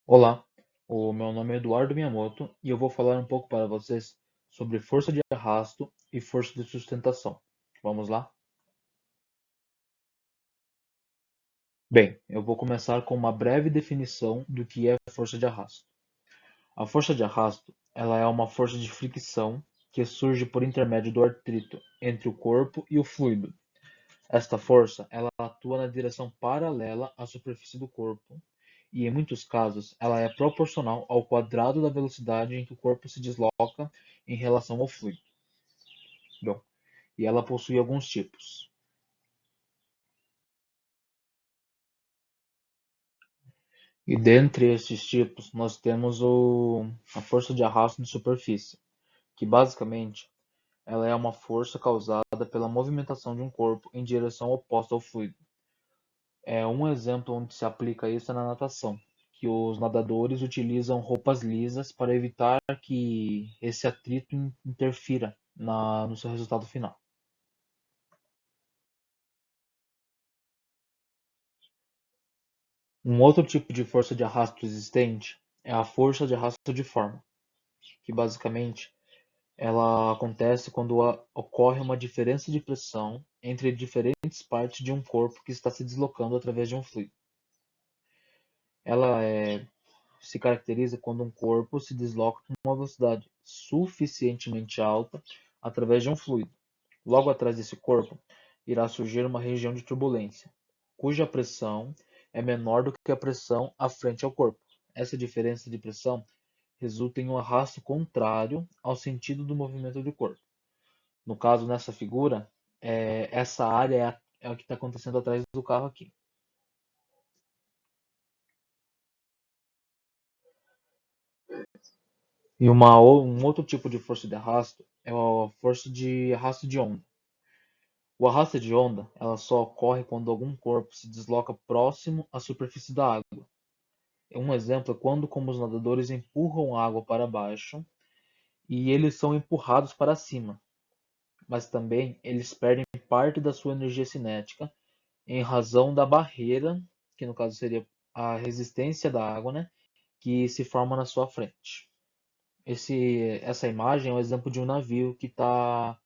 Olá, o meu nome é Eduardo Miyamoto e eu vou falar um pouco para vocês sobre força de arrasto e força de sustentação. Vamos lá? Bem, eu vou começar com uma breve definição do que é força de arrasto. A força de arrasto, ela é uma força de fricção que surge por intermédio do atrito entre o corpo e o fluido. Esta força, ela atua na direção paralela à superfície do corpo e, em muitos casos, ela é proporcional ao quadrado da velocidade em que o corpo se desloca em relação ao fluido. Bom, e ela possui alguns tipos. E dentre estes tipos, nós temos a força de arrasto de superfície, que basicamente ela é uma força causada pela movimentação de um corpo em direção oposta ao fluido. É um exemplo onde se aplica isso é na natação, que os nadadores utilizam roupas lisas para evitar que esse atrito interfira no seu resultado final. Um outro tipo de força de arrasto existente é a força de arrasto de forma, que basicamente ela acontece quando ocorre uma diferença de pressão entre diferentes partes de um corpo que está se deslocando através de um fluido. Se caracteriza quando um corpo se desloca com uma velocidade suficientemente alta através de um fluido. Logo atrás desse corpo, irá surgir uma região de turbulência, cuja pressão é menor do que a pressão à frente ao corpo. Essa diferença de pressão resulta em um arrasto contrário ao sentido do movimento do corpo. No caso, nessa figura, essa área é o que está acontecendo atrás do carro aqui. E um outro tipo de força de arrasto é a força de arrasto de onda. O arrasto de onda, ela só ocorre quando algum corpo se desloca próximo à superfície da água. Um exemplo é quando como os nadadores empurram a água para baixo e eles são empurrados para cima, mas também eles perdem parte da sua energia cinética em razão da barreira, que no caso seria a resistência da água, né, que se forma na sua frente. Essa imagem é um exemplo de um navio que tá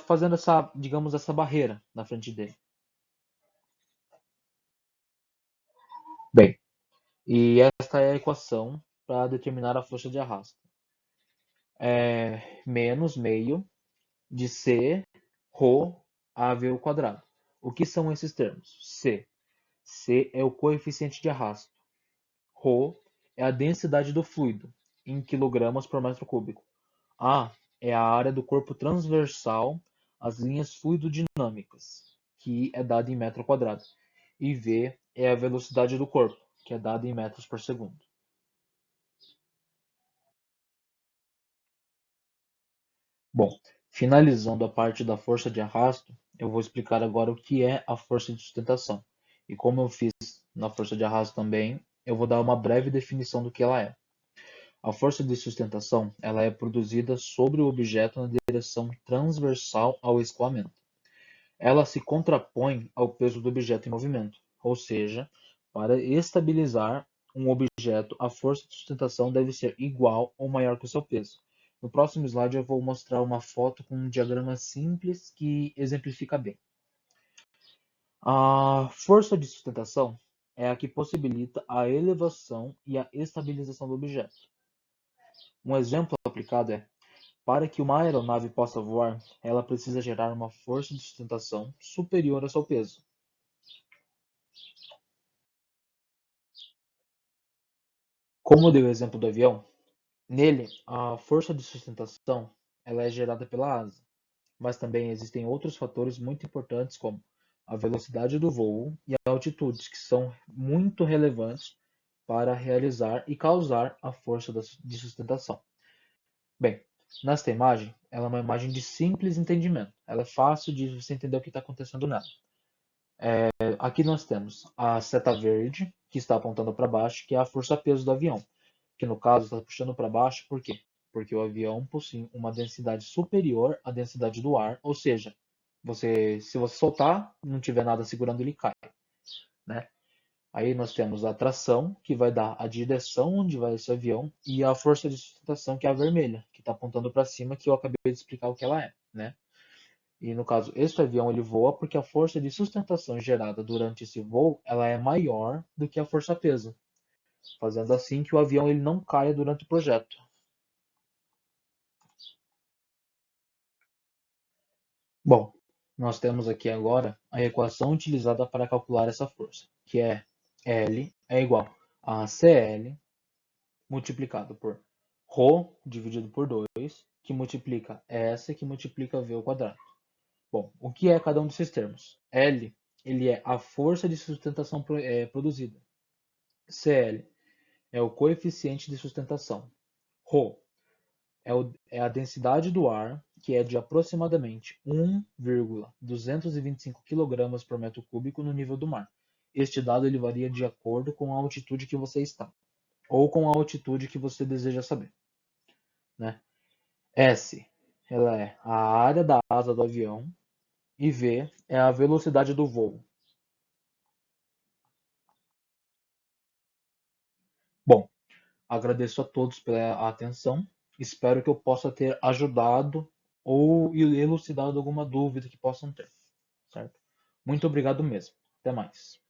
fazendo essa, digamos, essa barreira na frente dele. Bem, e esta é a equação para determinar a força de arrasto. É menos meio de C ρ AV ao quadrado. O que são esses termos? C é o coeficiente de arrasto. Rho é a densidade do fluido, em quilogramas por metro cúbico. A é a área do corpo transversal às linhas fluidodinâmicas, que é dada em metro quadrado. E V é a velocidade do corpo, que é dada em metros por segundo. Bom, finalizando a parte da força de arrasto, eu vou explicar agora o que é a força de sustentação. E como eu fiz na força de arrasto também, eu vou dar uma breve definição do que ela é. A força de sustentação, ela é produzida sobre o objeto na direção transversal ao escoamento. Ela se contrapõe ao peso do objeto em movimento, ou seja, para estabilizar um objeto, a força de sustentação deve ser igual ou maior que o seu peso. No próximo slide eu vou mostrar uma foto com um diagrama simples que exemplifica bem. A força de sustentação é a que possibilita a elevação e a estabilização do objeto. Um exemplo aplicado é: para que uma aeronave possa voar, ela precisa gerar uma força de sustentação superior ao seu peso. Como dei o exemplo do avião, nele a força de sustentação ela é gerada pela asa, mas também existem outros fatores muito importantes como a velocidade do voo e a altitude, que são muito relevantes para realizar e causar a força de sustentação. Bem, nesta imagem, ela é uma imagem de simples entendimento. Ela é fácil de você entender o que está acontecendo nela. Aqui nós temos a seta verde, que está apontando para baixo, que é a força-peso do avião, que no caso está puxando para baixo, por quê? Porque o avião possui uma densidade superior à densidade do ar, ou seja, se você soltar, não tiver nada segurando, ele cai, né? Aí nós temos a tração, que vai dar a direção onde vai esse avião, e a força de sustentação, que é a vermelha, que está apontando para cima, que eu acabei de explicar o que ela é, né? E no caso, esse avião ele voa porque a força de sustentação gerada durante esse voo, ela é maior do que a força-peso, fazendo assim que o avião ele não caia durante o projeto. Bom, nós temos aqui agora a equação utilizada para calcular essa força, que é L é igual a CL multiplicado por ρ dividido por 2, que multiplica S, que multiplica V ao quadrado. Bom, o que é cada um desses termos? L, ele é a força de sustentação produzida. CL é o coeficiente de sustentação. Rho é a densidade do ar, que é de aproximadamente 1,225 kg por metro cúbico no nível do mar. Este dado ele varia de acordo com a altitude que você está, ou com a altitude que você deseja saber, né? S, ela é a área da asa do avião, e V é a velocidade do voo. Bom, agradeço a todos pela atenção. Espero que eu possa ter ajudado ou elucidado alguma dúvida que possam ter, certo? Muito obrigado mesmo. Até mais.